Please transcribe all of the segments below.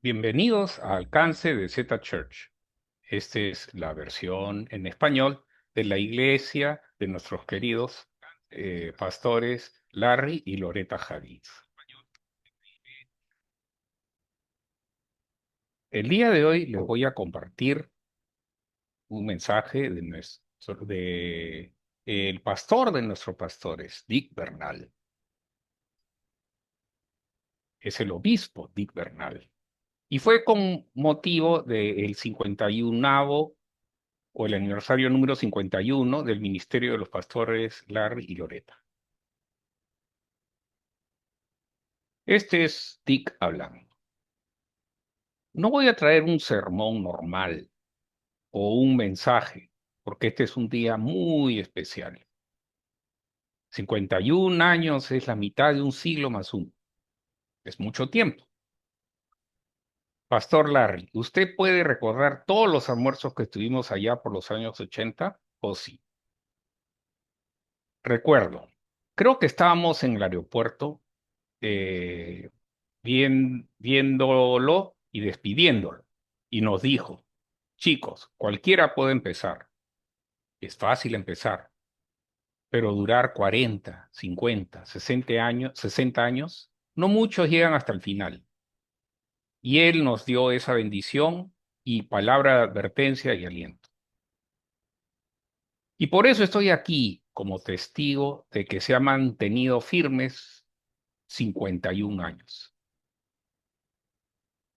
Bienvenidos a Alcance de Z Church. Esta es la versión en español de la iglesia de nuestros queridos pastores Larry y Loretta Haggins. El día de hoy les voy a compartir un mensaje de el pastor de nuestros pastores, Dick Bernal. Es el obispo Dick Bernal. Y fue con motivo del 51º o el aniversario número 51 del Ministerio de los Pastores Larry y Loretta. Este es Dick hablando. No voy a traer un sermón normal o un mensaje, porque este es un día muy especial. 51 años es la mitad de un siglo más uno. Es mucho tiempo. Pastor Larry, ¿usted puede recordar todos los almuerzos que estuvimos allá por los años 80? ¿O sí? Recuerdo. Creo que estábamos en el aeropuerto eh, viéndolo y despidiéndolo. Y nos dijo, chicos, cualquiera puede empezar. Es fácil empezar, pero durar 40, 50, 60 años, no muchos llegan hasta el final. Y Él nos dio esa bendición y palabra de advertencia y aliento. Y por eso estoy aquí como testigo de que se ha mantenido firmes 51 años.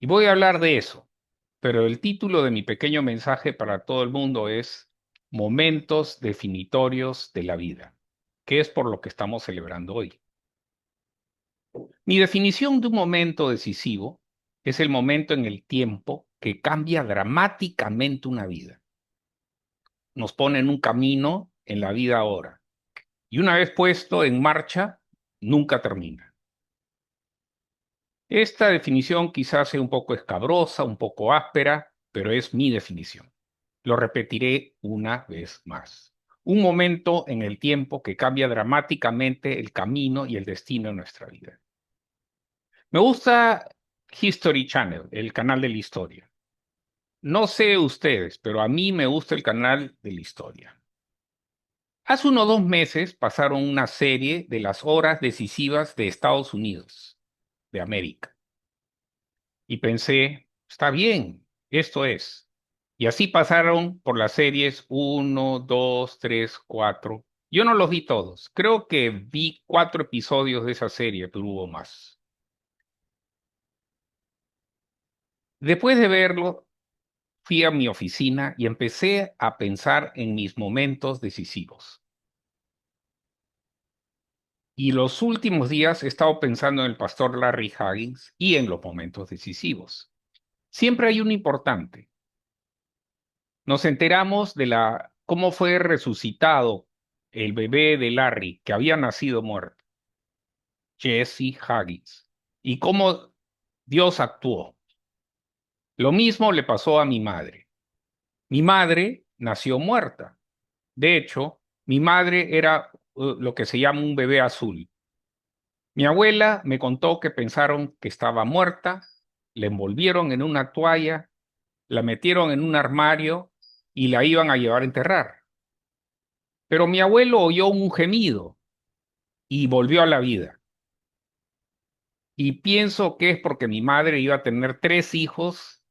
Y voy a hablar de eso, pero el título de mi pequeño mensaje para todo el mundo es Momentos definitorios de la vida, que es por lo que estamos celebrando hoy. Mi definición de un momento decisivo es el momento en el tiempo que cambia dramáticamente una vida. Nos pone en un camino en la vida ahora. Y una vez puesto en marcha, nunca termina. Esta definición quizás sea un poco escabrosa, un poco áspera, pero es mi definición. Lo repetiré una vez más. Un momento en el tiempo que cambia dramáticamente el camino y el destino de nuestra vida. Me gusta History Channel, el canal de la historia. No sé ustedes, pero a mí me gusta el canal de la historia. Hace unos 2 meses pasaron una serie de las horas decisivas de Estados Unidos, de América. Y pensé, está bien, esto es. Y así pasaron por las series 1, 2, 3, 4. Yo no los vi todos. Creo que vi 4 episodios de esa serie, pero hubo más. Después de verlo, fui a mi oficina y empecé a pensar en mis momentos decisivos. Y los últimos días he estado pensando en el pastor Larry Haggins y en los momentos decisivos. Siempre hay uno importante. Nos enteramos de cómo fue resucitado el bebé de Larry, que había nacido muerto, Jesse Haggins, y cómo Dios actuó. Lo mismo le pasó a mi madre. Mi madre nació muerta. De hecho, mi madre era lo que se llama un bebé azul. Mi abuela me contó que pensaron que estaba muerta, la envolvieron en una toalla, la metieron en un armario y la iban a llevar a enterrar. Pero mi abuelo oyó un gemido y volvió a la vida. Y pienso que es porque mi madre iba a tener 3 hijos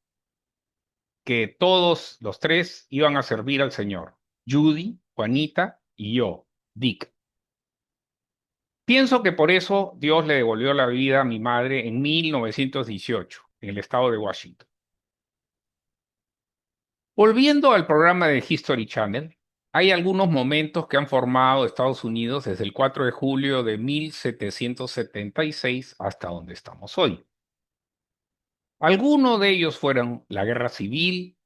que todos los 3 iban a servir al Señor. Judy, Juanita y yo, Dick. Pienso que por eso Dios le devolvió la vida a mi madre en 1918, en el estado de Washington. Volviendo al programa de History Channel, hay algunos momentos que han formado Estados Unidos desde el 4 de julio de 1776 hasta donde estamos hoy. Algunos de ellos fueron la Guerra Civil,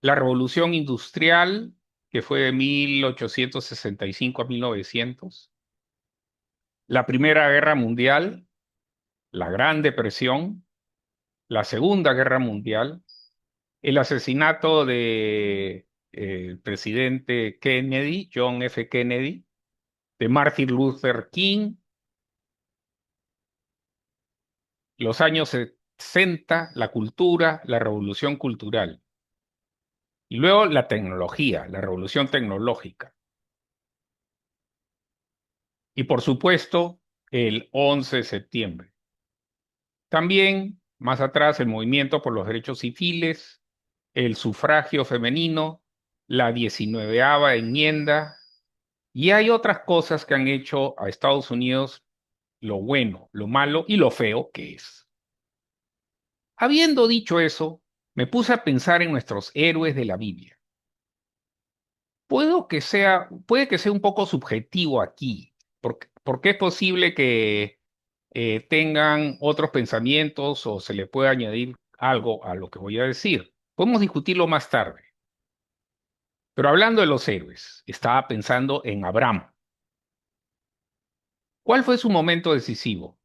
la Revolución Industrial, que fue de 1865 a 1900, la Primera Guerra Mundial, la Gran Depresión, la Segunda Guerra Mundial, el asesinato de el presidente Kennedy, John F. Kennedy, de Martin Luther King, los años representa la cultura, la revolución cultural. Y luego la tecnología, la revolución tecnológica. Y por supuesto, el 11 de septiembre. También, más atrás, el movimiento por los derechos civiles, el sufragio femenino, la 19ª enmienda, y hay otras cosas que han hecho a Estados Unidos lo bueno, lo malo y lo feo que es. Habiendo dicho eso, me puse a pensar en nuestros héroes de la Biblia. Puede que sea un poco subjetivo aquí, porque es posible que tengan otros pensamientos o se le pueda añadir algo a lo que voy a decir. Podemos discutirlo más tarde. Pero hablando de los héroes, estaba pensando en Abraham. ¿Cuál fue su momento decisivo?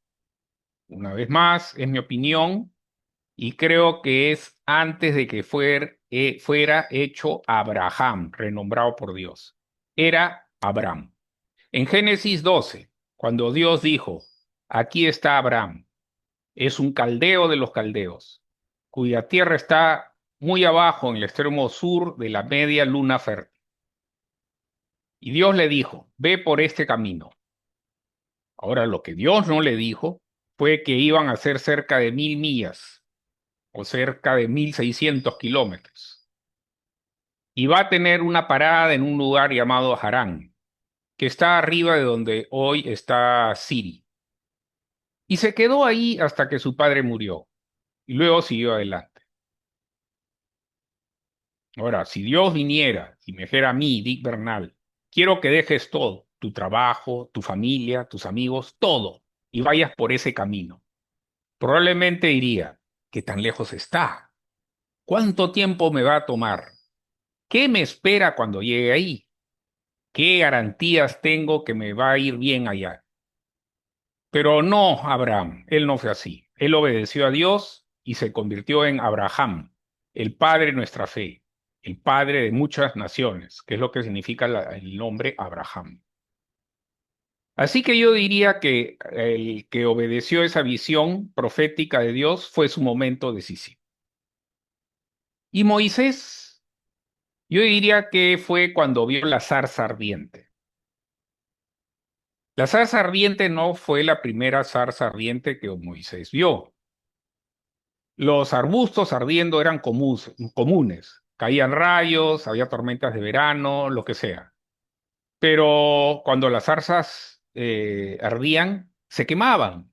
Una vez más, es mi opinión y creo que es antes de que fuera hecho Abraham, renombrado por Dios. Era Abraham. En Génesis 12, cuando Dios dijo, aquí está Abraham, es un caldeo de los caldeos, cuya tierra está muy abajo en el extremo sur de la media luna fértil. Y Dios le dijo, ve por este camino. Ahora, lo que Dios no le dijo fue que iban a ser cerca de 1000 millas o cerca de 1600 kilómetros. Y va a tener una parada en un lugar llamado Harán, que está arriba de donde hoy está Siri. Y se quedó ahí hasta que su padre murió. Y luego siguió adelante. Ahora, si Dios viniera y me dijera a mí, Dick Bernal, quiero que dejes todo, tu trabajo, tu familia, tus amigos, todo, y vayas por ese camino, probablemente diría, ¿qué tan lejos está? ¿Cuánto tiempo me va a tomar? ¿Qué me espera cuando llegue ahí? ¿Qué garantías tengo que me va a ir bien allá? Pero no, Abraham, él no fue así. Él obedeció a Dios y se convirtió en Abraham, el padre de nuestra fe, el padre de muchas naciones, que es lo que significa el nombre Abraham. Así que yo diría que el que obedeció esa visión profética de Dios fue su momento decisivo. Y Moisés, yo diría que fue cuando vio la zarza ardiente. La zarza ardiente no fue la primera zarza ardiente que Moisés vio. Los arbustos ardiendo eran comunes. Caían rayos, había tormentas de verano, lo que sea. Pero cuando las zarzas ardían, se quemaban.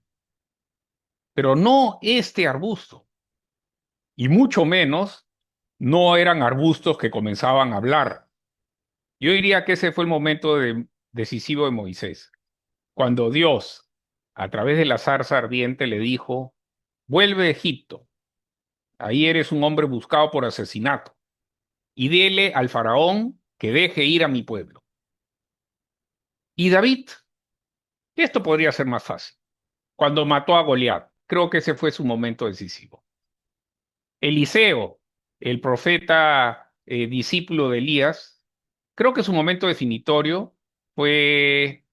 Pero no este arbusto. Y mucho menos no eran arbustos que comenzaban a hablar. Yo diría que ese fue el momento decisivo de Moisés. Cuando Dios, a través de la zarza ardiente, le dijo, vuelve a Egipto. Ahí eres un hombre buscado por asesinato. Y dile al faraón que deje ir a mi pueblo. Y David, esto podría ser más fácil, cuando mató a Goliat, creo que ese fue su momento decisivo. Eliseo, el profeta discípulo de Elías, creo que su momento definitorio fue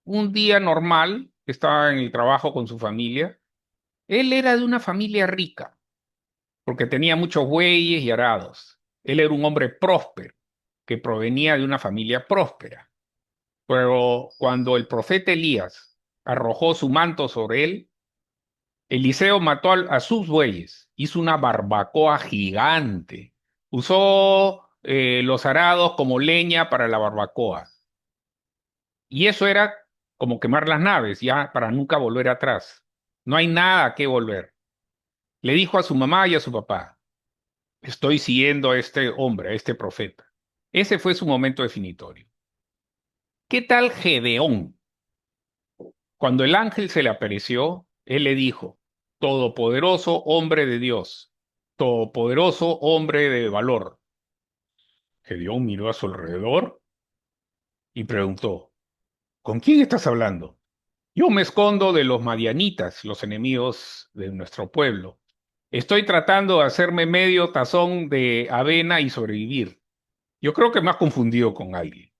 un día normal, estaba en el trabajo con su familia. Él era de una familia rica, porque tenía muchos bueyes y arados. Él era un hombre próspero, que provenía de una familia próspera. Pero cuando el profeta Elías arrojó su manto sobre él, Eliseo mató a sus bueyes, hizo una barbacoa gigante, usó los arados como leña para la barbacoa. Y eso era como quemar las naves, ya para nunca volver atrás. No hay nada a qué volver. Le dijo a su mamá y a su papá, estoy siguiendo a este hombre, a este profeta. Ese fue su momento definitorio. ¿Qué tal Gedeón? Cuando el ángel se le apareció, él le dijo, Todopoderoso hombre de Dios, todopoderoso hombre de valor. Gedeón miró a su alrededor y preguntó, ¿con quién estás hablando? Yo me escondo de los madianitas, los enemigos de nuestro pueblo. Estoy tratando de hacerme medio tazón de avena y sobrevivir. Yo creo que me has confundido con alguien.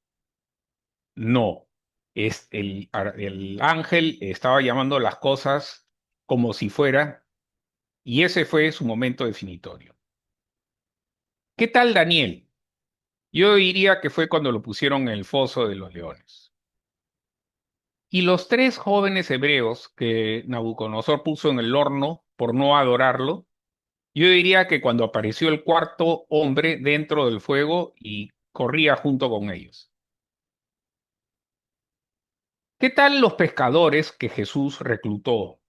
No, el ángel estaba llamando las cosas como si fuera y ese fue su momento definitorio. ¿Qué tal Daniel? Yo diría que fue cuando lo pusieron en el foso de los leones. Y los tres jóvenes hebreos que Nabucodonosor puso en el horno por no adorarlo, yo diría que cuando apareció el cuarto hombre dentro del fuego y corría junto con ellos. ¿Qué tal los pescadores que Jesús reclutó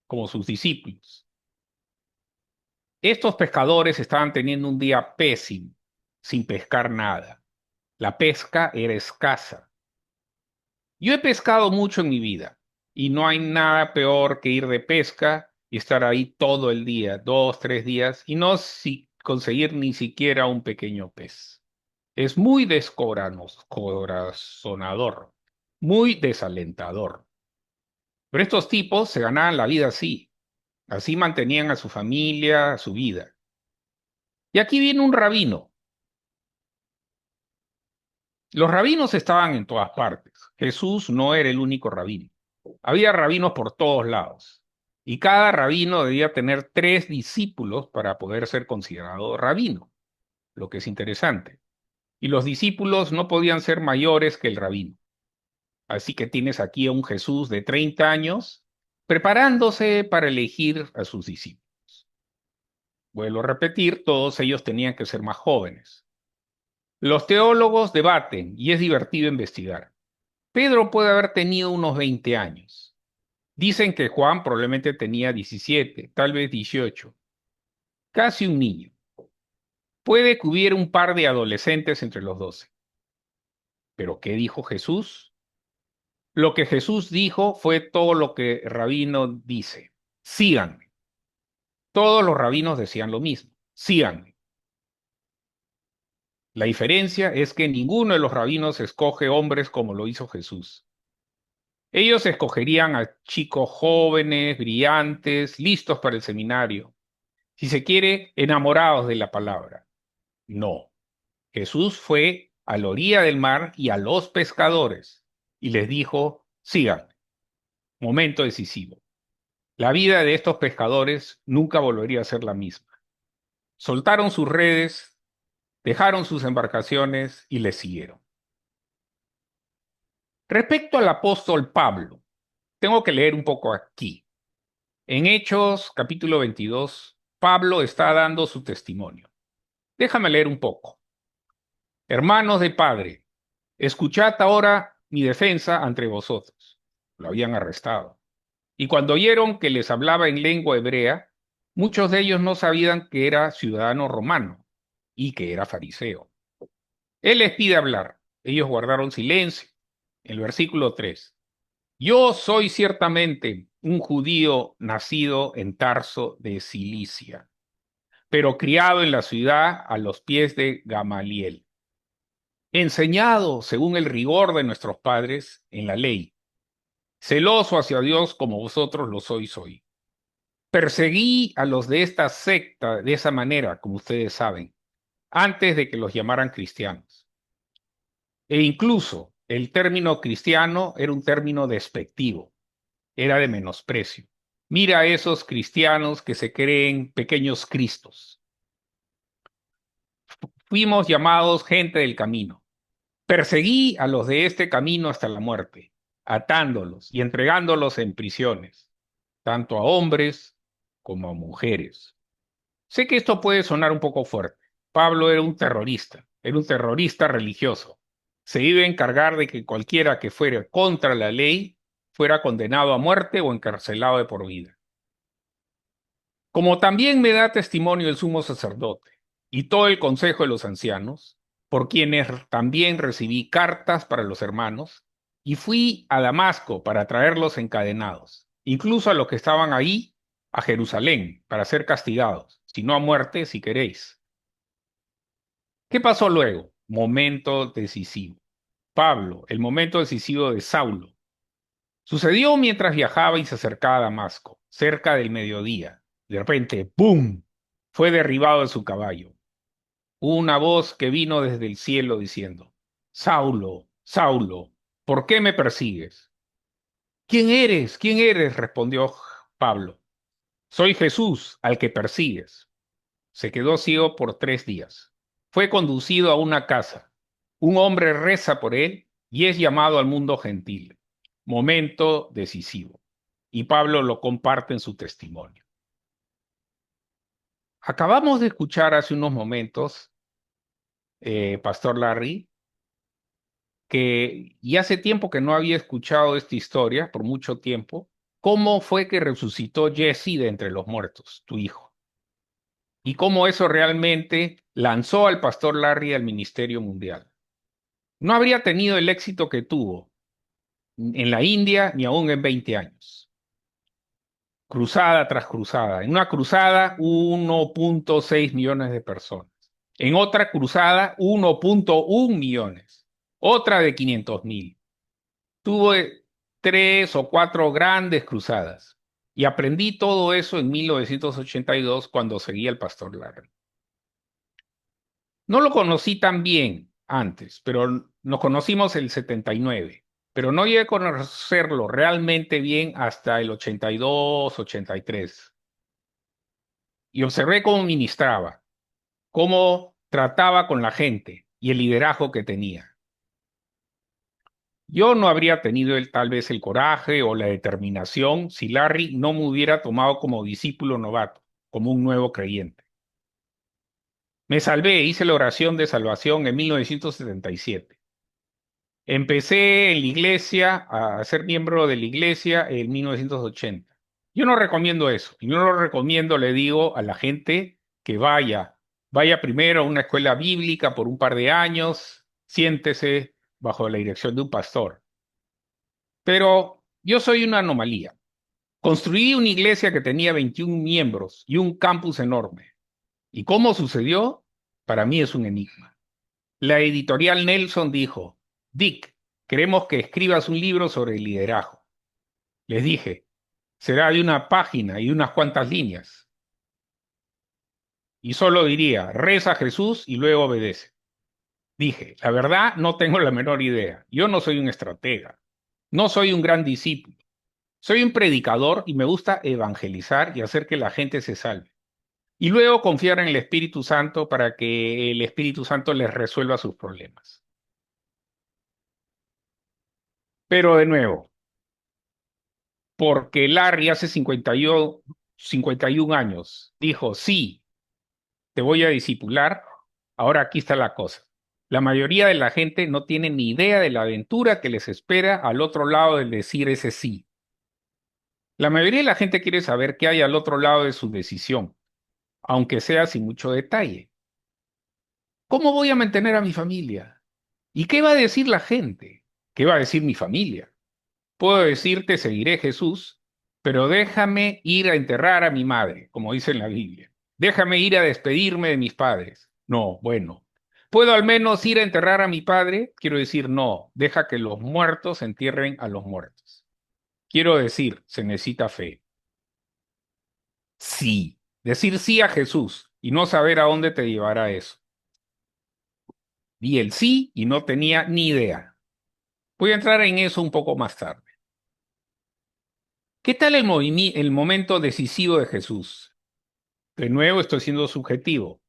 como sus discípulos? Estos pescadores estaban teniendo un día pésimo, sin pescar nada. La pesca era escasa. Yo he pescado mucho en mi vida y no hay nada peor que ir de pesca y estar ahí todo el día, 2, 3 días, y no conseguir ni siquiera un pequeño pez. Es muy descorazonador, muy desalentador. Pero estos tipos se ganaban la vida así. Así mantenían a su familia, a su vida. Y aquí viene un rabino. Los rabinos estaban en todas partes. Jesús no era el único rabino. Había rabinos por todos lados. Y cada rabino debía tener 3 discípulos para poder ser considerado rabino, lo que es interesante. Y los discípulos no podían ser mayores que el rabino. Así que tienes aquí a un Jesús de 30 años preparándose para elegir a sus discípulos. Vuelvo a repetir, todos ellos tenían que ser más jóvenes. Los teólogos debaten y es divertido investigar. Pedro puede haber tenido unos 20 años. Dicen que Juan probablemente tenía 17, tal vez 18. Casi un niño. Puede que hubiera un par de adolescentes entre los 12. ¿Pero qué dijo Jesús? Lo que Jesús dijo fue todo lo que el rabino dice. Síganme. Todos los rabinos decían lo mismo. Síganme. La diferencia es que ninguno de los rabinos escoge hombres como lo hizo Jesús. Ellos escogerían a chicos jóvenes, brillantes, listos para el seminario. Si se quiere, enamorados de la palabra. No. Jesús fue a la orilla del mar y a los pescadores y les dijo, síganme. Momento decisivo. La vida de estos pescadores nunca volvería a ser la misma. Soltaron sus redes, dejaron sus embarcaciones y les siguieron. Respecto al apóstol Pablo, tengo que leer un poco aquí. En Hechos, capítulo 22, Pablo está dando su testimonio. Déjame leer un poco. Hermanos de Padre, escuchad ahora mi defensa ante vosotros. Lo habían arrestado. Y cuando oyeron que les hablaba en lengua hebrea, muchos de ellos no sabían que era ciudadano romano y que era fariseo. Él les pide hablar. Ellos guardaron silencio. El versículo 3. Yo soy ciertamente un judío nacido en Tarso de Cilicia, pero criado en la ciudad a los pies de Gamaliel, enseñado según el rigor de nuestros padres en la ley, celoso hacia Dios como vosotros lo sois hoy. Perseguí a los de esta secta de esa manera, como ustedes saben, antes de que los llamaran cristianos. E incluso el término cristiano era un término despectivo, era de menosprecio. Mira a esos cristianos que se creen pequeños cristos. Fuimos llamados gente del camino. Perseguí a los de este camino hasta la muerte, atándolos y entregándolos en prisiones, tanto a hombres como a mujeres. Sé que esto puede sonar un poco fuerte. Pablo era un terrorista religioso. Se iba a encargar de que cualquiera que fuera contra la ley fuera condenado a muerte o encarcelado de por vida. Como también me da testimonio el sumo sacerdote y todo el consejo de los ancianos, por quienes también recibí cartas para los hermanos, y fui a Damasco para traerlos encadenados, incluso a los que estaban ahí, a Jerusalén, para ser castigados, si no a muerte, si queréis. ¿Qué pasó luego? Momento decisivo. Pablo, el momento decisivo de Saulo. Sucedió mientras viajaba y se acercaba a Damasco, cerca del mediodía. De repente, ¡pum! Fue derribado de su caballo. Una voz que vino desde el cielo diciendo, Saulo, Saulo, ¿por qué me persigues? ¿Quién eres? ¿Quién eres? Respondió Pablo. Soy Jesús al que persigues. Se quedó ciego por 3 días. Fue conducido a una casa. Un hombre reza por él y es llamado al mundo gentil. Momento decisivo. Y Pablo lo comparte en su testimonio. Acabamos de escuchar hace unos momentos, Pastor Larry, y hace tiempo que no había escuchado esta historia, por mucho tiempo, cómo fue que resucitó Jesse de entre los muertos, tu hijo, y cómo eso realmente lanzó al Pastor Larry al ministerio mundial. No habría tenido el éxito que tuvo en la India ni aún en 20 años. Cruzada tras cruzada. En una cruzada, 1.6 millones de personas. En otra cruzada, 1.1 millones. Otra de 500.000. Tuve 3 o 4 grandes cruzadas y aprendí todo eso en 1982 cuando seguía al Pastor Larry. No lo conocí tan bien antes, pero nos conocimos el 79, pero no llegué a conocerlo realmente bien hasta el 82, 83. Y observé cómo ministraba, cómo trataba con la gente y el liderazgo que tenía. Yo no habría tenido tal vez el coraje o la determinación si Larry no me hubiera tomado como discípulo novato, como un nuevo creyente. Me salvé, hice la oración de salvación en 1977. Empecé en la iglesia, a ser miembro de la iglesia en 1980. Yo no recomiendo eso. Y no lo recomiendo, le digo a la gente que vaya primero a una escuela bíblica por un par de años, siéntese bajo la dirección de un pastor. Pero yo soy una anomalía. Construí una iglesia que tenía 21 miembros y un campus enorme. ¿Y cómo sucedió? Para mí es un enigma. La editorial Nelson dijo: Dick, queremos que escribas un libro sobre liderazgo. Les dije: será de una página y unas cuantas líneas. Y solo diría: reza a Jesús y luego obedece. Dije: la verdad, no tengo la menor idea. Yo no soy un estratega. No soy un gran discípulo. Soy un predicador y me gusta evangelizar y hacer que la gente se salve. Y luego confiar en el Espíritu Santo para que el Espíritu Santo les resuelva sus problemas. Pero de nuevo, porque Larry hace 51 años dijo: sí, te voy a discipular, ahora aquí está la cosa. La mayoría de la gente no tiene ni idea de la aventura que les espera al otro lado del decir ese sí. La mayoría de la gente quiere saber qué hay al otro lado de su decisión, aunque sea sin mucho detalle. ¿Cómo voy a mantener a mi familia? ¿Y qué va a decir la gente? ¿Qué va a decir mi familia? Puedo decirte: seguiré Jesús, pero déjame ir a enterrar a mi madre, como dice en la Biblia. Déjame ir a despedirme de mis padres. No, bueno. ¿Puedo al menos ir a enterrar a mi padre? Quiero decir: no, deja que los muertos entierren a los muertos. Quiero decir, se necesita fe. Sí, decir sí a Jesús y no saber a dónde te llevará eso. Di el sí y no tenía ni idea. Voy a entrar en eso un poco más tarde. ¿Qué tal el momento decisivo de Jesús? De nuevo estoy siendo subjetivo.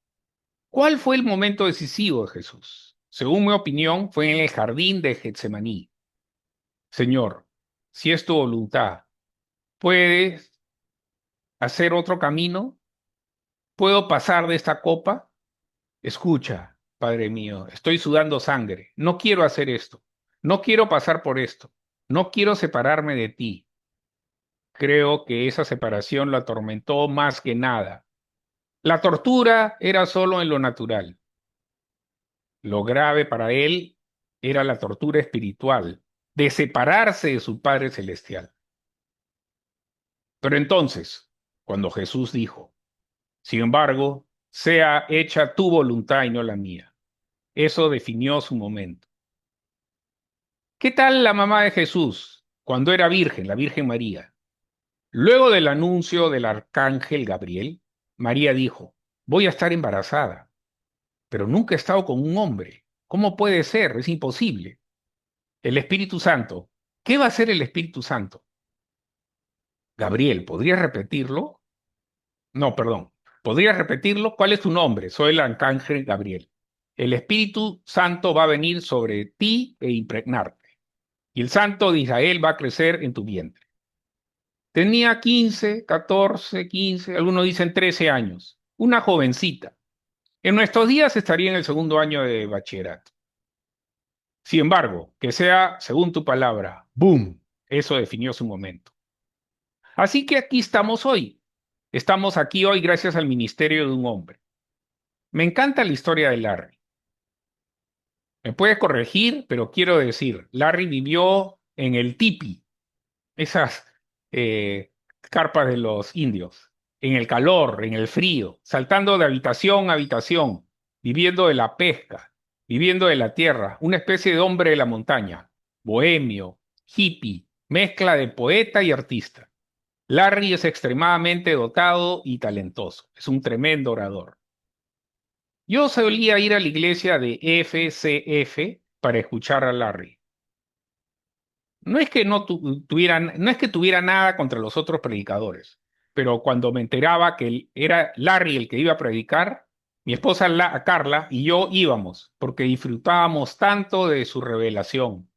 ¿Cuál fue el momento decisivo de Jesús? Según mi opinión, fue en el jardín de Getsemaní. Señor, si es tu voluntad, ¿puedes hacer otro camino? ¿Puedo pasar de esta copa? Escucha, Padre mío, estoy sudando sangre. No quiero hacer esto. No quiero pasar por esto. No quiero separarme de ti. Creo que esa separación lo atormentó más que nada. La tortura era solo en lo natural. Lo grave para él era la tortura espiritual, de separarse de su Padre Celestial. Pero entonces, cuando Jesús dijo: sin embargo, sea hecha tu voluntad y no la mía, eso definió su momento. ¿Qué tal la mamá de Jesús cuando era virgen, la Virgen María? Luego del anuncio del arcángel Gabriel, María dijo: voy a estar embarazada, pero nunca he estado con un hombre. ¿Cómo puede ser? Es imposible. El Espíritu Santo. ¿Qué va a hacer el Espíritu Santo? Gabriel, ¿podrías repetirlo? No, perdón. ¿Podrías repetirlo? ¿Cuál es tu nombre? Soy el arcángel Gabriel. El Espíritu Santo va a venir sobre ti e impregnarte. Y el Santo de Israel va a crecer en tu vientre. Tenía 15, 14, 15, algunos dicen 13 años. Una jovencita. En nuestros días estaría en el segundo año de bachillerato. Sin embargo, que sea, según tu palabra, boom, eso definió su momento. Así que aquí estamos hoy. Estamos aquí hoy gracias al ministerio de un hombre. Me encanta la historia de Larry. Me puedes corregir, pero quiero decir, Larry vivió en el tipi, esas eh, carpas de los indios, en el calor, en el frío, saltando de habitación a habitación, viviendo de la pesca, viviendo de la tierra, una especie de hombre de la montaña, bohemio, hippie, mezcla de poeta y artista. Larry es extremadamente dotado y talentoso, es un tremendo orador. Yo solía ir a la iglesia de FCF para escuchar a Larry. No es que no es que tuviera nada contra los otros predicadores, pero cuando me enteraba que era Larry el que iba a predicar, mi esposa Carla y yo íbamos, porque disfrutábamos tanto de su revelación,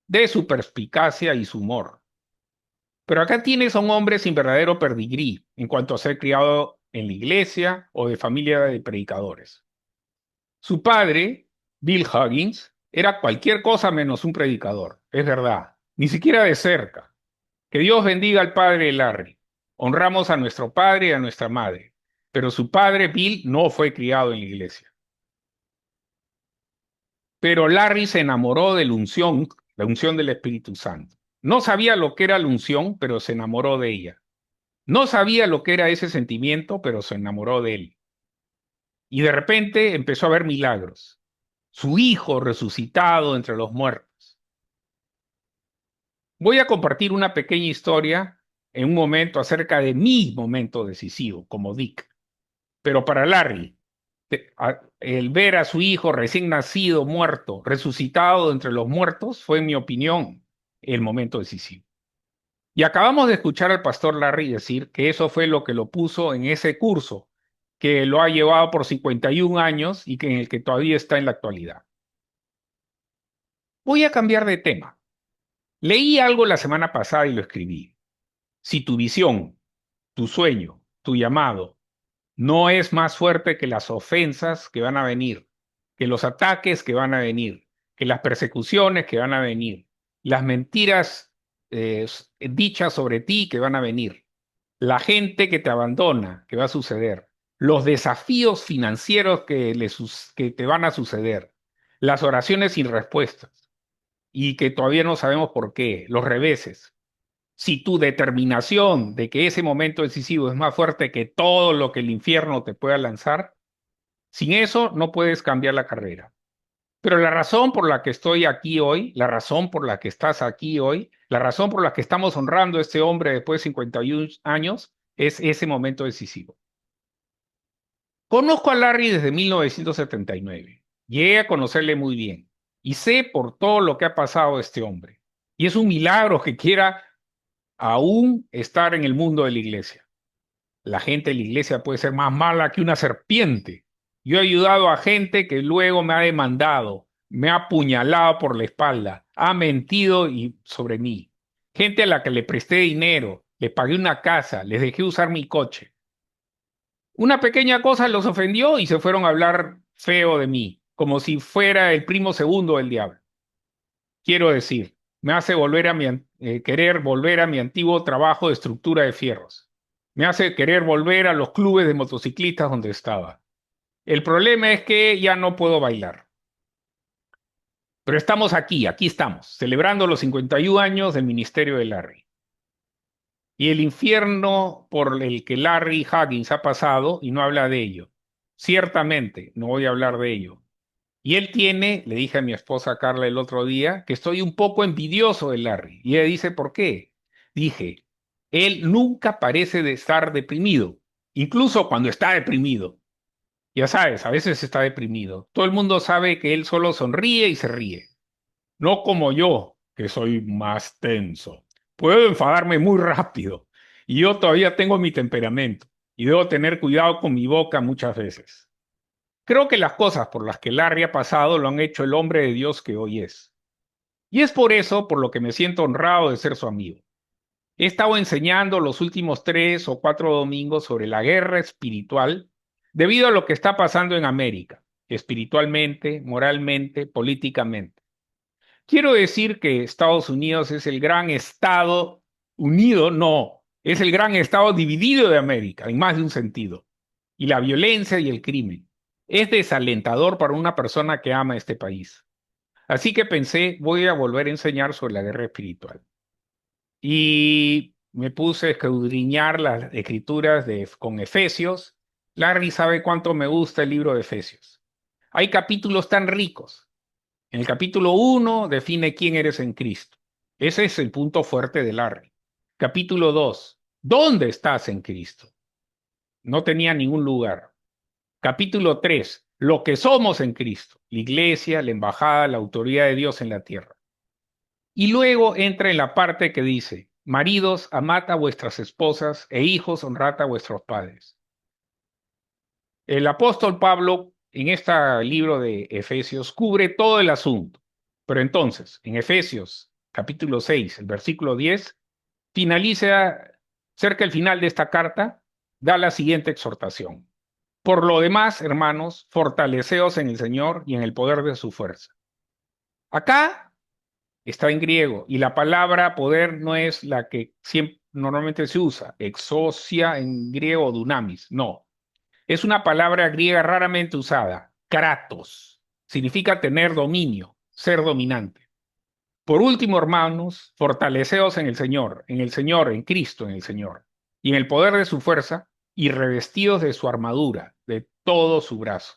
de su perspicacia y su humor. Pero acá tienes a un hombre sin verdadero pedigrí en cuanto a ser criado en la iglesia o de familia de predicadores. Su padre, Bill Huggins, era cualquier cosa menos un predicador, es verdad, ni siquiera de cerca. Que Dios bendiga al padre de Larry. Honramos a nuestro padre y a nuestra madre, pero su padre, Bill, no fue criado en la iglesia. Pero Larry se enamoró de la unción del Espíritu Santo. No sabía lo que era la unción, pero se enamoró de ella. No sabía lo que era ese sentimiento, pero se enamoró de él. Y de repente empezó a ver milagros. Su hijo resucitado entre los muertos. Voy a compartir una pequeña historia en un momento acerca de mi momento decisivo como Dick. Pero para Larry, el ver a su hijo recién nacido, muerto, resucitado entre los muertos, fue, en mi opinión, el momento decisivo. Y acabamos de escuchar al pastor Larry decir que eso fue lo que lo puso en ese curso, que lo ha llevado por 51 años y que en el que todavía está en la actualidad. Voy a cambiar de tema. Leí algo la semana pasada y lo escribí. Si tu visión, tu sueño, tu llamado no es más fuerte que las ofensas que van a venir, que los ataques que van a venir, que las persecuciones que van a venir, las mentiras dichas sobre ti que van a venir, la gente que te abandona que va a suceder, los desafíos financieros que te van a suceder, las oraciones sin respuestas y que todavía no sabemos por qué, los reveses. Si tu determinación de que ese momento decisivo es más fuerte que todo lo que el infierno te pueda lanzar, sin eso no puedes cambiar la carrera. Pero la razón por la que estoy aquí hoy, la razón por la que estás aquí hoy, la razón por la que estamos honrando a este hombre después de 51 años, es ese momento decisivo. Conozco a Larry desde 1979. Llegué a conocerle muy bien y sé por todo lo que ha pasado este hombre. Y es un milagro que quiera aún estar en el mundo de la iglesia. La gente de la iglesia puede ser más mala que una serpiente. Yo he ayudado a gente que luego me ha demandado, me ha apuñalado por la espalda, ha mentido sobre mí. Gente a la que le presté dinero, le pagué una casa, les dejé usar mi coche. Una pequeña cosa los ofendió y se fueron a hablar feo de mí, como si fuera el primo segundo del diablo. Quiero decir, me hace querer volver a mi antiguo trabajo de estructura de fierros. Me hace querer volver a los clubes de motociclistas donde estaba. El problema es que ya no puedo bailar. Pero estamos aquí estamos, celebrando los 51 años del ministerio de Larry. Y el infierno por el que Larry Huggins ha pasado, y no habla de ello. Ciertamente, no voy a hablar de ello. Y él tiene, le dije a mi esposa Carla el otro día, que estoy un poco envidioso de Larry. Y ella dice, ¿por qué? Dije, él nunca parece de estar deprimido, incluso cuando está deprimido. Ya sabes, a veces está deprimido. Todo el mundo sabe que él solo sonríe y se ríe. No como yo, que soy más tenso. Puedo enfadarme muy rápido y yo todavía tengo mi temperamento. y debo tener cuidado con mi boca muchas veces. Creo que las cosas por las que Larry ha pasado lo han hecho el hombre de Dios que hoy es. Y es por eso por lo que me siento honrado de ser su amigo. He estado enseñando los últimos 3 o 4 domingos sobre la guerra espiritual debido a lo que está pasando en América, espiritualmente, moralmente, políticamente. Quiero decir que Estados Unidos es el gran Estado unido, no, es el gran Estado dividido de América, en más de un sentido. Y la violencia y el crimen. Es desalentador para una persona que ama este país. Así que pensé, voy a volver a enseñar sobre la guerra espiritual. Y me puse a escudriñar las escrituras con Efesios. Larry sabe cuánto me gusta el libro de Efesios. Hay capítulos tan ricos. En el capítulo 1 define quién eres en Cristo. Ese es el punto fuerte de Larry. Capítulo 2, ¿dónde estás en Cristo? No tenía ningún lugar. Capítulo 3, lo que somos en Cristo. La iglesia, la embajada, la autoridad de Dios en la tierra. Y luego entra en la parte que dice, maridos, amad a vuestras esposas e hijos, honrad a vuestros padres. El apóstol Pablo, en este libro de Efesios, cubre todo el asunto. Pero entonces, en Efesios capítulo 6, el versículo 10, finaliza cerca del final de esta carta, da la siguiente exhortación. Por lo demás, hermanos, fortaleceos en el Señor y en el poder de su fuerza. Acá está en griego y la palabra poder no es la que normalmente se usa, exosia en griego, dunamis, no. Es una palabra griega raramente usada, kratos. Significa tener dominio, ser dominante. Por último, hermanos, fortaleceos en el Señor, en Cristo, en el Señor, y en el poder de su fuerza, y revestidos de su armadura, de todo su brazo.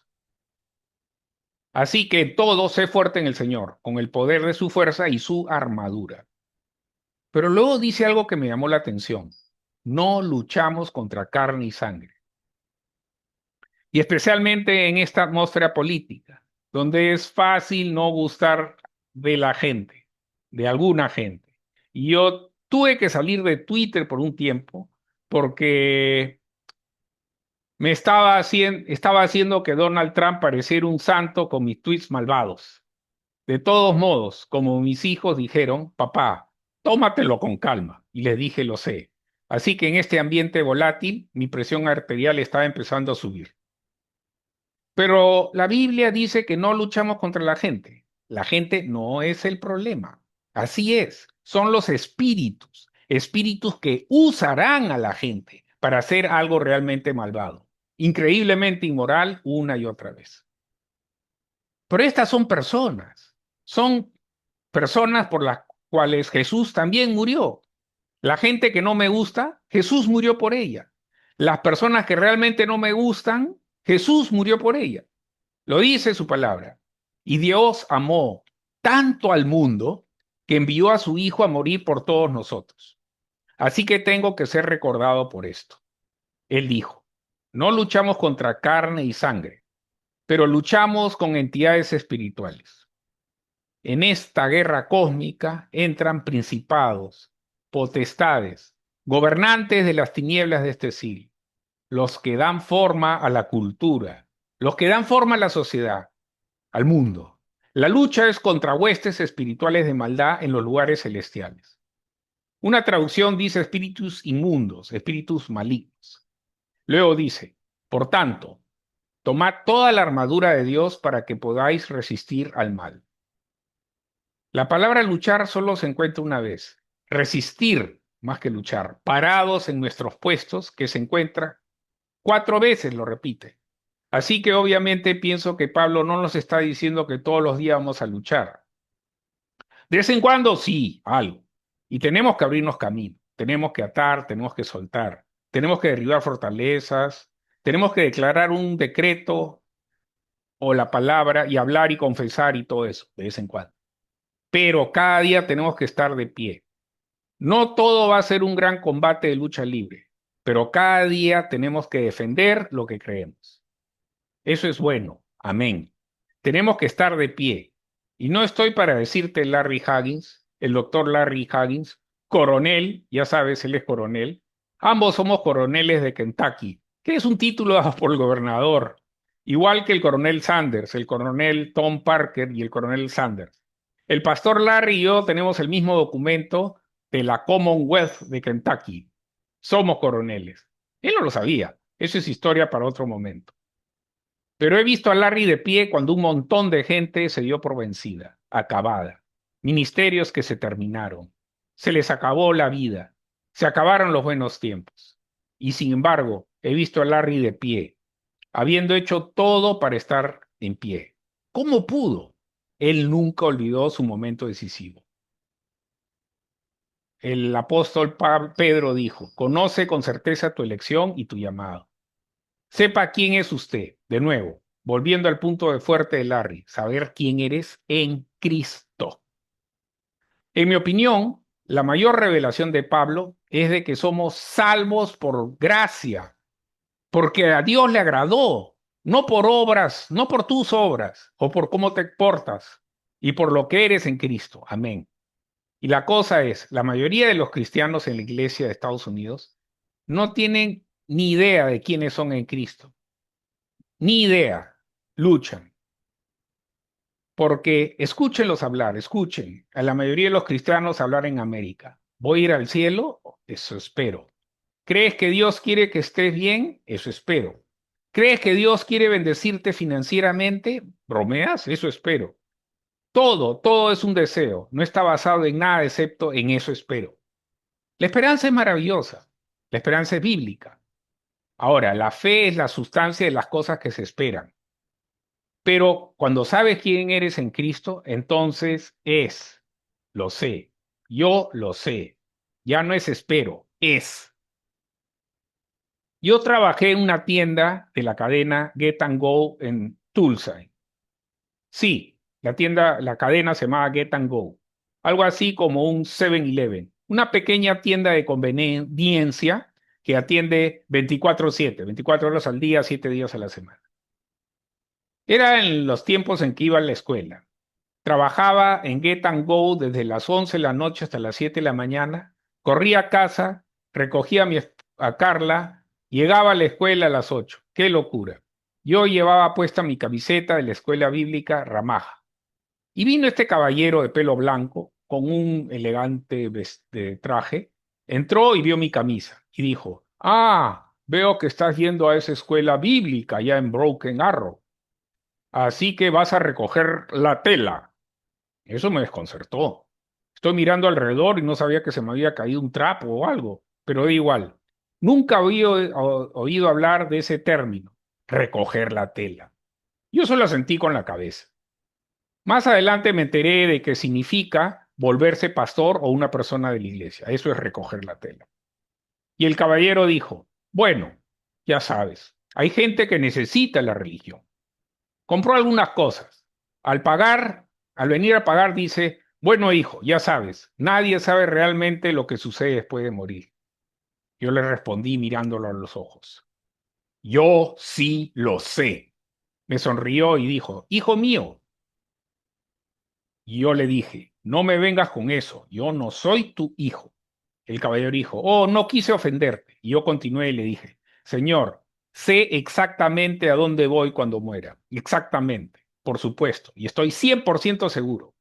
Así que todo sé fuerte en el Señor, con el poder de su fuerza y su armadura. Pero luego dice algo que me llamó la atención. No luchamos contra carne y sangre. Y especialmente en esta atmósfera política, donde es fácil no gustar de la gente, de alguna gente. Y yo tuve que salir de Twitter por un tiempo porque estaba haciendo que Donald Trump pareciera un santo con mis tweets malvados. De todos modos, como mis hijos dijeron, papá, tómatelo con calma. Y les dije, lo sé. Así que en este ambiente volátil, mi presión arterial estaba empezando a subir. Pero la Biblia dice que no luchamos contra la gente. La gente no es el problema. Así es. Son los espíritus. Espíritus que usarán a la gente para hacer algo realmente malvado. Increíblemente inmoral una y otra vez. Pero estas son personas. Son personas por las cuales Jesús también murió. La gente que no me gusta, Jesús murió por ella. Las personas que realmente no me gustan, Jesús murió por ella. Lo dice su palabra. Y Dios amó tanto al mundo que envió a su Hijo a morir por todos nosotros. Así que tengo que ser recordado por esto. Él dijo, no luchamos contra carne y sangre, pero luchamos con entidades espirituales. En esta guerra cósmica entran principados, potestades, gobernantes de las tinieblas de este siglo, los que dan forma a la cultura, los que dan forma a la sociedad, al mundo. La lucha es contra huestes espirituales de maldad en los lugares celestiales. Una traducción dice espíritus inmundos, espíritus malignos. Luego dice, por tanto, tomad toda la armadura de Dios para que podáis resistir al mal. La palabra luchar solo se encuentra una vez. Resistir, más que luchar, parados en nuestros puestos, que se encuentra 4 veces, lo repite. Así que obviamente pienso que Pablo no nos está diciendo que todos los días vamos a luchar. De vez en cuando sí, algo. Y tenemos que abrirnos camino, tenemos que atar, tenemos que soltar, tenemos que derribar fortalezas, tenemos que declarar un decreto o la palabra y hablar y confesar y todo eso, de vez en cuando. Pero cada día tenemos que estar de pie. No todo va a ser un gran combate de lucha libre, pero cada día tenemos que defender lo que creemos. Eso es bueno. Amén. Tenemos que estar de pie. Y no estoy para decirte Larry Haggins, el doctor Larry Haggins, coronel, ya sabes, él es coronel. Ambos somos coroneles de Kentucky, que es un título dado por el gobernador, igual que el coronel Sanders, el coronel Tom Parker y el coronel Sanders. El pastor Larry y yo tenemos el mismo documento de la Commonwealth de Kentucky. Somos coroneles. Él no lo sabía. Eso es historia para otro momento. Pero he visto a Larry de pie cuando un montón de gente se dio por vencida, acabada. Ministerios que se terminaron. Se les acabó la vida. Se acabaron los buenos tiempos. Y sin embargo, he visto a Larry de pie, habiendo hecho todo para estar en pie. ¿Cómo pudo? Él nunca olvidó su momento decisivo. El apóstol Pedro dijo, conoce con certeza tu elección y tu llamado. Sepa quién es usted. De nuevo, volviendo al punto de fuerte de Larry, saber quién eres en Cristo. En mi opinión, la mayor revelación de Pablo es de que somos salvos por gracia, porque a Dios le agradó, no por obras, no por tus obras o por cómo te portas y por lo que eres en Cristo. Amén. Y la cosa es, la mayoría de los cristianos en la iglesia de Estados Unidos no tienen ni idea de quiénes son en Cristo. Ni idea, luchan. Porque escúchenlos hablar, escuchen a la mayoría de los cristianos hablar en América. ¿Voy a ir al cielo? Eso espero. ¿Crees que Dios quiere que estés bien? Eso espero. ¿Crees que Dios quiere bendecirte financieramente? ¿Bromeas? Eso espero. Todo es un deseo. No está basado en nada excepto en eso espero. La esperanza es maravillosa. La esperanza es bíblica. Ahora, la fe es la sustancia de las cosas que se esperan. Pero cuando sabes quién eres en Cristo, entonces es, lo sé, yo lo sé, ya no es espero, es. Yo trabajé en una tienda de la cadena Get and Go en Tulsa. Sí, la cadena se llamaba Get and Go, algo así como un 7-Eleven, una pequeña tienda de conveniencia que atiende 24/7, 24 horas al día, 7 días a la semana. Era en los tiempos en que iba a la escuela. Trabajaba en Get and Go desde las 11 de la noche hasta las 7 de la mañana, corría a casa, recogía a Carla, llegaba a la escuela a las 8. ¡Qué locura! Yo llevaba puesta mi camiseta de la escuela bíblica Ramaja. Y vino este caballero de pelo blanco, con un elegante traje, entró y vio mi camisa y dijo, ah, veo que estás yendo a esa escuela bíblica allá en Broken Arrow, así que vas a recoger la tela. Eso me desconcertó. Estoy mirando alrededor y no sabía que se me había caído un trapo o algo, pero da igual. Nunca había oído hablar de ese término, recoger la tela. Yo solo sentí con la cabeza. Más adelante me enteré de que significa volverse pastor o una persona de la iglesia. Eso es recoger la tela. Y el caballero dijo, bueno, ya sabes, hay gente que necesita la religión. Compró algunas cosas. Al pagar, al venir a pagar, dice, bueno, hijo, ya sabes, nadie sabe realmente lo que sucede después de morir. Yo le respondí mirándolo a los ojos. Yo sí lo sé. Me sonrió y dijo, hijo mío. Y yo le dije, no me vengas con eso, yo no soy tu hijo. El caballero dijo, oh, no quise ofenderte. Y yo continué y le dije, Señor, sé exactamente a dónde voy cuando muera. Exactamente, por supuesto. Y estoy 100% seguro.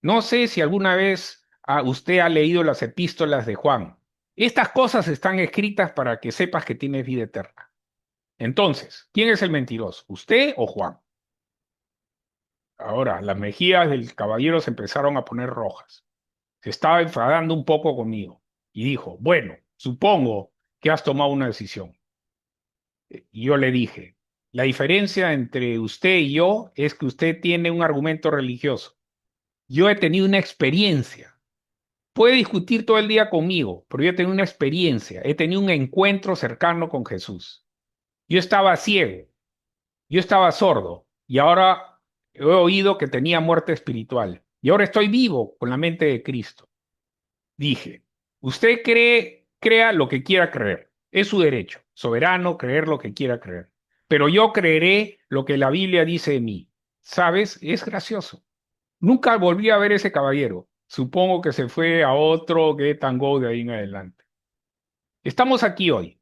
No sé si alguna vez usted ha leído las epístolas de Juan. Estas cosas están escritas para que sepas que tienes vida eterna. Entonces, ¿quién es el mentiroso? ¿Usted o Juan? Ahora, las mejillas del caballero se empezaron a poner rojas. Se estaba enfadando un poco conmigo y dijo, bueno, supongo que has tomado una decisión. Y yo le dije, la diferencia entre usted y yo es que usted tiene un argumento religioso. Yo he tenido una experiencia. Puede discutir todo el día conmigo, pero yo he tenido una experiencia, he tenido un encuentro cercano con Jesús. Yo estaba ciego, yo estaba sordo y ahora he oído que tenía muerte espiritual y ahora estoy vivo con la mente de Cristo. Dije, usted crea lo que quiera creer. Es su derecho, soberano, creer lo que quiera creer. Pero yo creeré lo que la Biblia dice de mí. ¿Sabes? Es gracioso. Nunca volví a ver ese caballero. Supongo que se fue a otro Get and Go de ahí en adelante. Estamos aquí hoy.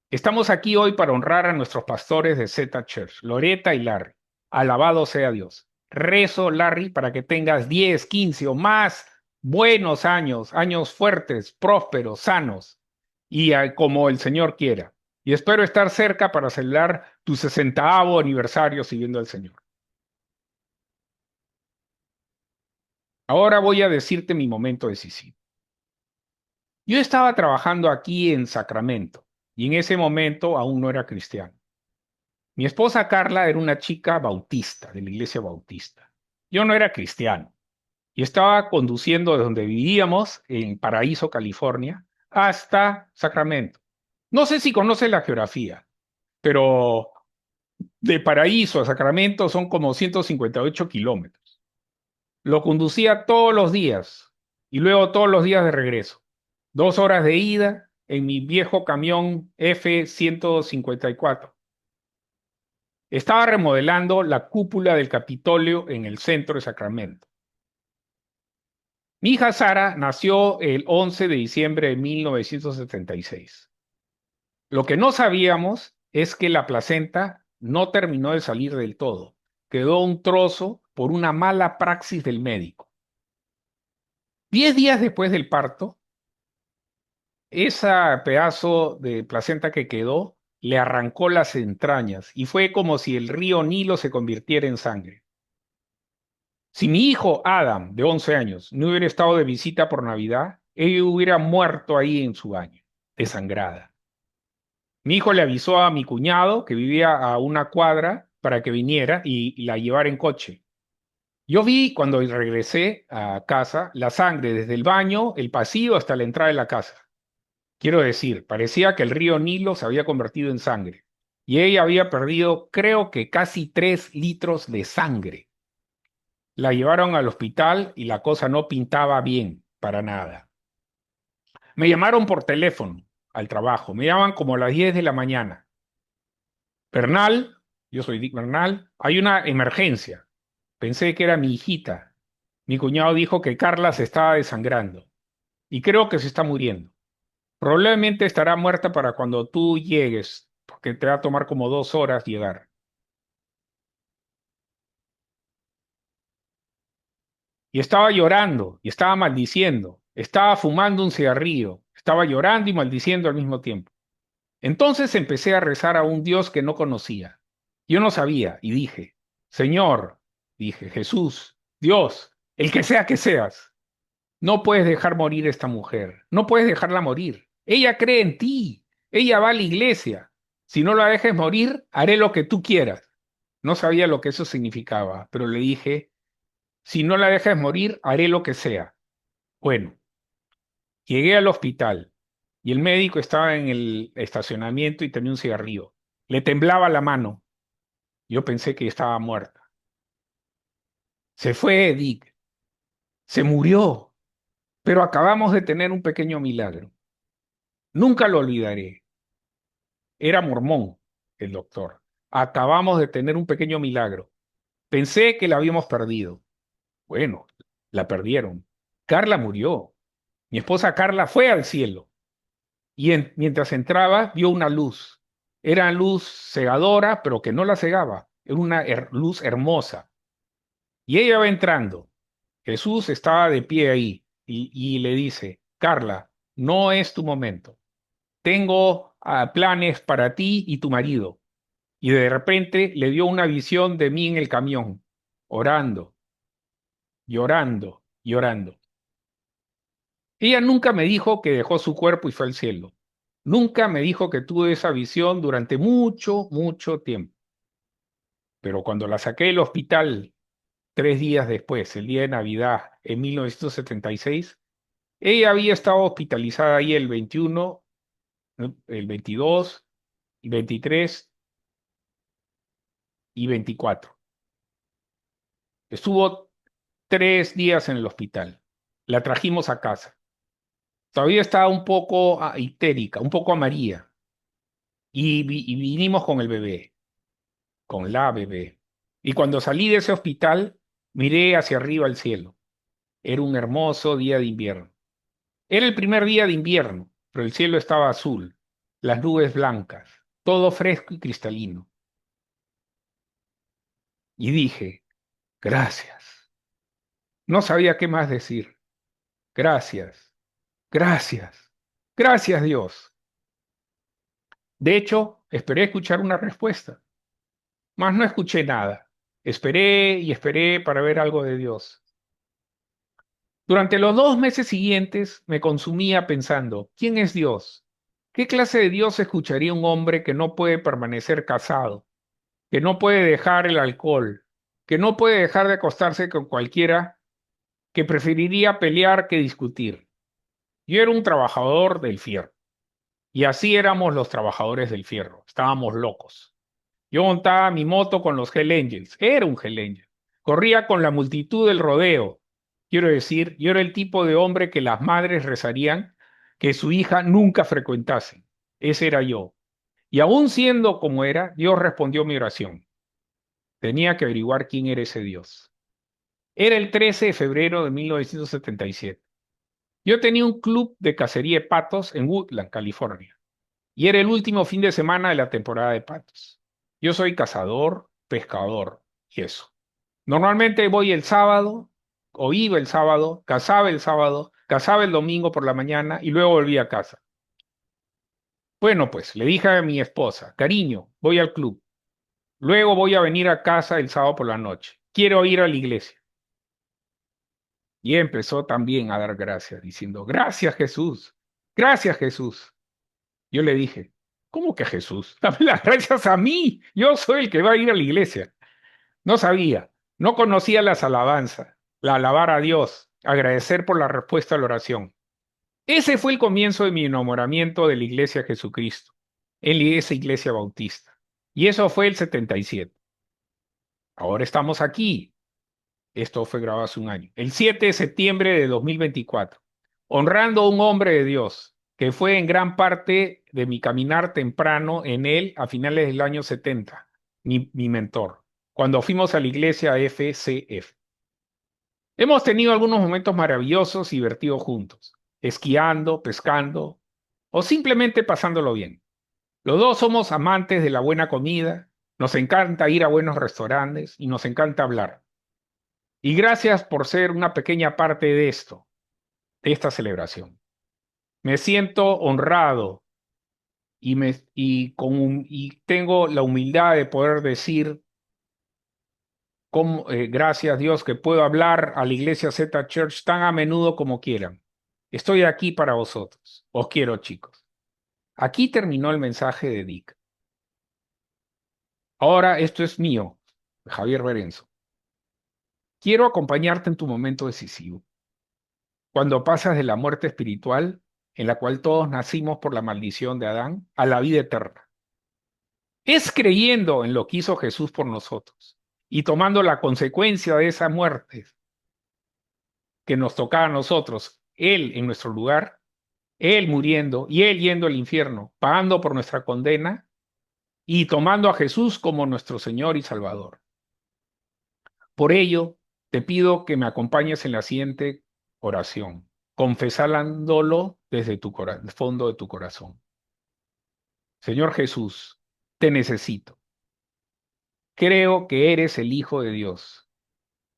Estamos aquí hoy para honrar a nuestros pastores de Zeta Church, Loretta y Larry. Alabado sea Dios. Rezo, Larry, para que tengas 10, 15 o más buenos años, años fuertes, prósperos, sanos, y como el Señor quiera. Y espero estar cerca para celebrar tu 60º aniversario sirviendo al Señor. Ahora voy a decirte mi momento decisivo. Yo estaba trabajando aquí en Sacramento y en ese momento aún no era cristiano. Mi esposa Carla era una chica bautista, de la iglesia bautista. Yo no era cristiano y estaba conduciendo de donde vivíamos, en Paraíso, California, hasta Sacramento. No sé si conoce la geografía, pero de Paraíso a Sacramento son como 158 kilómetros. Lo conducía todos los días y luego todos los días de regreso. 2 horas de ida en mi viejo camión F-154. Estaba remodelando la cúpula del Capitolio en el centro de Sacramento. Mi hija Sara nació el 11 de diciembre de 1976. Lo que no sabíamos es que la placenta no terminó de salir del todo. Quedó un trozo por una mala praxis del médico. 10 días después del parto, ese pedazo de placenta que quedó le arrancó las entrañas y fue como si el río Nilo se convirtiera en sangre. Si mi hijo Adam, de 11 años, no hubiera estado de visita por Navidad, ella hubiera muerto ahí en su baño, desangrada. Mi hijo le avisó a mi cuñado, que vivía a una cuadra, para que viniera y la llevara en coche. Yo vi cuando regresé a casa la sangre desde el baño, el pasillo hasta la entrada de la casa. Quiero decir, parecía que el río Nilo se había convertido en sangre y ella había perdido, creo que casi 3 litros de sangre. La llevaron al hospital y la cosa no pintaba bien, para nada. Me llamaron por teléfono al trabajo, me llaman como a las 10 de la mañana. Bernal, yo soy Dick Bernal, hay una emergencia. Pensé que era mi hijita. Mi cuñado dijo que Carla se estaba desangrando y creo que se está muriendo. Probablemente estará muerta para cuando tú llegues, porque te va a tomar como 2 horas llegar. Y estaba llorando, y estaba maldiciendo, estaba fumando un cigarrillo, estaba llorando y maldiciendo al mismo tiempo. Entonces empecé a rezar a un Dios que no conocía. Yo no sabía y dije, Señor, dije, Jesús, Dios, el que seas, no puedes dejar morir a esta mujer, no puedes dejarla morir. Ella cree en ti, ella va a la iglesia. Si no la dejes morir, haré lo que tú quieras. No sabía lo que eso significaba, pero le dije, si no la dejas morir, haré lo que sea. Bueno, llegué al hospital y el médico estaba en el estacionamiento y tenía un cigarrillo. Le temblaba la mano. Yo pensé que estaba muerta. Se fue, Dick. Se murió. Pero acabamos de tener un pequeño milagro. Nunca lo olvidaré. Era mormón, el doctor. Acabamos de tener un pequeño milagro. Pensé que la habíamos perdido. Bueno, la perdieron. Carla murió. Mi esposa Carla fue al cielo. Y mientras entraba, vio una luz. Era luz cegadora, pero que no la cegaba. Era una luz hermosa. Y ella va entrando. Jesús estaba de pie ahí y le dice, Carla, no es tu momento. Tengo planes para ti y tu marido. Y de repente le dio una visión de mí en el camión, orando, llorando, llorando. Ella nunca me dijo que dejó su cuerpo y fue al cielo. Nunca me dijo que tuve esa visión durante mucho, mucho tiempo. Pero cuando la saqué del hospital 3 días después, el día de Navidad, en 1976, ella había estado hospitalizada ahí el 21, ¿no? El 22, el 23 y 24. Estuvo 3 días en el hospital. La trajimos a casa. Todavía estaba un poco histérica, un poco amarilla. Y vinimos con el bebé, con la bebé. Y cuando salí de ese hospital, miré hacia arriba al cielo. Era un hermoso día de invierno. Era el primer día de invierno, pero el cielo estaba azul. las nubes blancas, todo fresco y cristalino. Y dije, gracias. No sabía qué más decir. Gracias, gracias, gracias Dios. De hecho, esperé escuchar una respuesta, mas no escuché nada. Esperé y esperé para ver algo de Dios. Durante los 2 meses siguientes me consumía pensando, ¿quién es Dios? ¿Qué clase de Dios escucharía un hombre que no puede permanecer casado, que no puede dejar el alcohol, que no puede dejar de acostarse con cualquiera, que preferiría pelear que discutir? Yo era un trabajador del fierro, y así éramos los trabajadores del fierro, estábamos locos. Yo montaba mi moto con los Hell Angels, era un Hell Angel. Corría con la multitud del rodeo. Quiero decir, yo era el tipo de hombre que las madres rezarían que su hija nunca frecuentase. Ese era yo. Y aún siendo como era, Dios respondió mi oración. Tenía que averiguar quién era ese Dios. Era el 13 de febrero de 1977. Yo tenía un club de cacería de patos en Woodland, California, y era el último fin de semana de la temporada de patos. Yo soy cazador, pescador y eso. Normalmente voy el sábado, o iba el sábado, cazaba el domingo por la mañana y luego volví a casa. Bueno, pues le dije a mi esposa, cariño, voy al club. Luego voy a venir a casa el sábado por la noche. Quiero ir a la iglesia. Y empezó también a dar gracias, diciendo, gracias Jesús, gracias Jesús. Yo le dije, ¿cómo que Jesús? Dame las gracias a mí. Yo soy el que va a ir a la iglesia. No sabía, no conocía las alabanzas, la alabar a Dios, agradecer por la respuesta a la oración. Ese fue el comienzo de mi enamoramiento de la iglesia de Jesucristo, en esa iglesia bautista. Y eso fue el 77. Ahora estamos aquí. Esto fue grabado hace un año. El 7 de septiembre de 2024, honrando a un hombre de Dios, que fue en gran parte de mi caminar temprano en él a finales del año 70, mi mentor, cuando fuimos a la iglesia FCF. Hemos tenido algunos momentos maravillosos y divertidos juntos, esquiando, pescando o simplemente pasándolo bien. Los dos somos amantes de la buena comida, nos encanta ir a buenos restaurantes y nos encanta hablar. Y gracias por ser una pequeña parte de esto, de esta celebración. Me siento honrado y tengo la humildad de poder decir, gracias Dios, que puedo hablar a la iglesia Z Church tan a menudo como quieran. Estoy aquí para vosotros. Os quiero, chicos. Aquí terminó el mensaje de Dick. Ahora esto es mío, Javier Berenzo. Quiero acompañarte en tu momento decisivo. Cuando pasas de la muerte espiritual, en la cual todos nacimos por la maldición de Adán, a la vida eterna. Es creyendo en lo que hizo Jesús por nosotros y tomando la consecuencia de esa muerte que nos tocaba a nosotros, Él en nuestro lugar, Él muriendo y Él yendo al infierno, pagando por nuestra condena y tomando a Jesús como nuestro Señor y Salvador. Por ello, te pido que me acompañes en la siguiente oración, confesándolo desde el fondo de tu corazón. Señor Jesús, te necesito. Creo que eres el Hijo de Dios,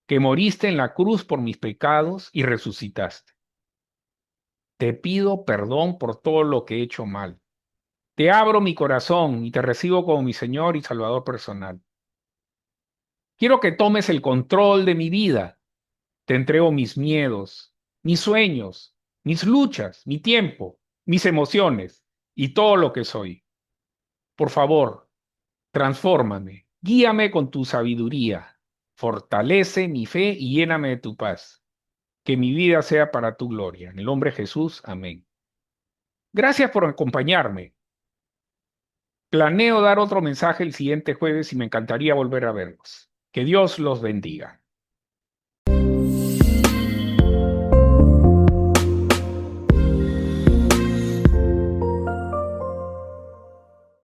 que moriste en la cruz por mis pecados y resucitaste. Te pido perdón por todo lo que he hecho mal. Te abro mi corazón y te recibo como mi Señor y Salvador personal. Quiero que tomes el control de mi vida. Te entrego mis miedos, mis sueños, mis luchas, mi tiempo, mis emociones y todo lo que soy. Por favor, transfórmame, guíame con tu sabiduría, fortalece mi fe y lléname de tu paz. Que mi vida sea para tu gloria. En el nombre de Jesús, amén. Gracias por acompañarme. Planeo dar otro mensaje el siguiente jueves y me encantaría volver a verlos. Que Dios los bendiga.